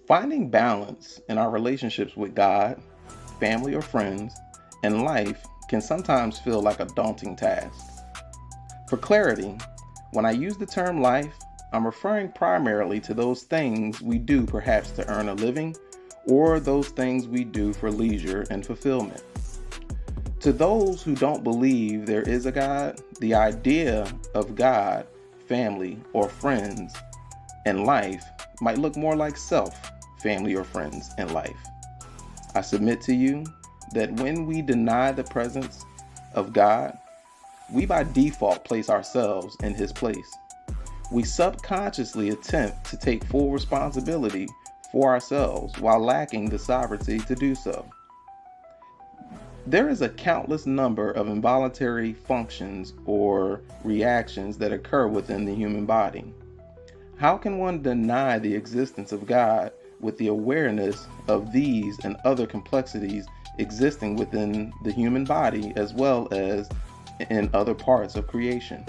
Finding balance in our relationships with God, family or friends, and life can sometimes feel like a daunting task. For clarity, when I use the term life, I'm referring primarily to those things we do perhaps to earn a living or those things we do for leisure and fulfillment. To those who don't believe there is a God, the idea of God, family, or friends, and life might look more like self, family, or friends, and life. I submit to you that when we deny the presence of God, we by default place ourselves in His place. We subconsciously attempt to take full responsibility for ourselves while lacking the sovereignty to do so. There is a countless number of involuntary functions or reactions that occur within the human body. How can one deny the existence of God with the awareness of these and other complexities existing within the human body as well as in other parts of creation?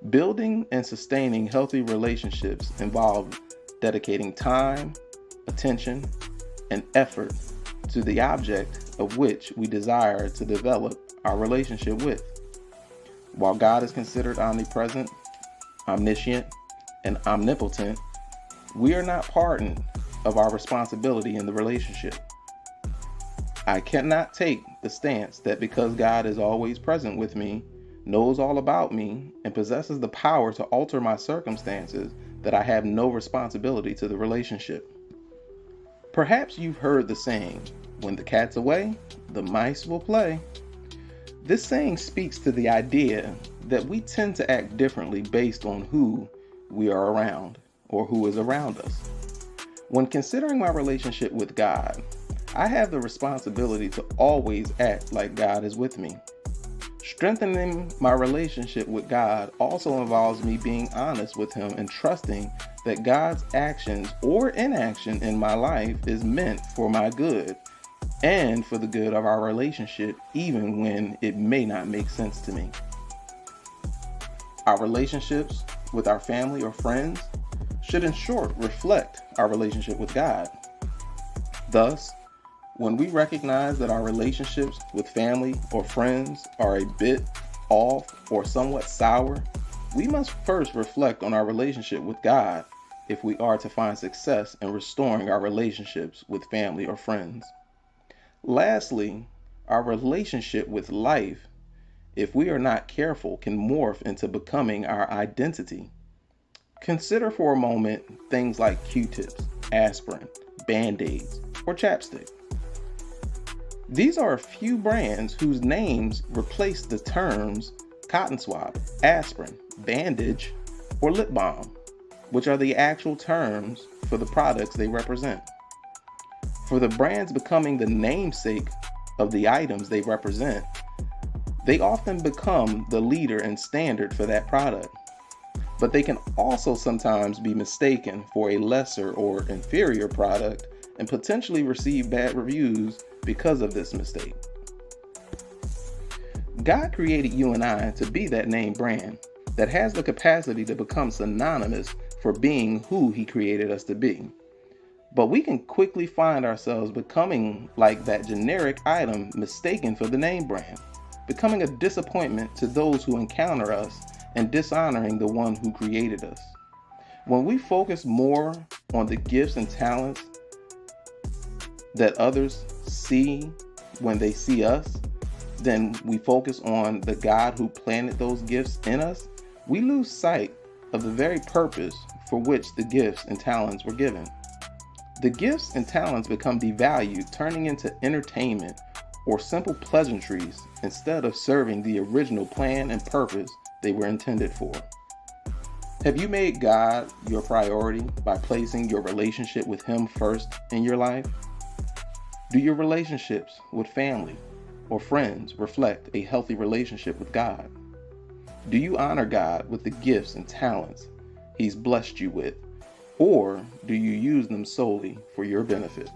Building and sustaining healthy relationships involve dedicating time, attention, and effort to the object of which we desire to develop our relationship with. While God is considered omnipresent, omniscient, and omnipotent, we are not pardoned of our responsibility in the relationship. I cannot take the stance that because God is always present with me, knows all about me, and possesses the power to alter my circumstances, that I have no responsibility to the relationship. Perhaps you've heard the saying, when the cat's away, the mice will play. This saying speaks to the idea that we tend to act differently based on who we are around or who is around us. When considering my relationship with God, I have the responsibility to always act like God is with me. Strengthening my relationship with God also involves me being honest with Him and trusting that God's actions or inaction in my life is meant for my good and for the good of our relationship, even when it may not make sense to me. Our relationships with our family or friends should in short reflect our relationship with God. Thus, when we recognize that our relationships with family or friends are a bit off or somewhat sour, we must first reflect on our relationship with God if we are to find success in restoring our relationships with family or friends. Lastly, our relationship with life, if we are not careful, can morph into becoming our identity. Consider for a moment things like Q-tips, aspirin, Band-Aids, or chapstick. These are a few brands whose names replace the terms cotton swab, aspirin, bandage, or lip balm, which are the actual terms for the products they represent. For the brands becoming the namesake of the items they represent, they often become the leader and standard for that product. But they can also sometimes be mistaken for a lesser or inferior product and potentially receive bad reviews because of this mistake. God created you and I to be that name brand that has the capacity to become synonymous for being who He created us to be. But we can quickly find ourselves becoming like that generic item mistaken for the name brand, becoming a disappointment to those who encounter us and dishonoring the one who created us. When we focus more on the gifts and talents that others see when they see us, then we focus on the God who planted those gifts in us, we lose sight of the very purpose for which the gifts and talents were given. The gifts and talents become devalued, turning into entertainment or simple pleasantries instead of serving the original plan and purpose they were intended for. Have you made God your priority by placing your relationship with Him first in your life? Do your relationships with family or friends reflect a healthy relationship with God? Do you honor God with the gifts and talents He's blessed you with, or do you use them solely for your benefit?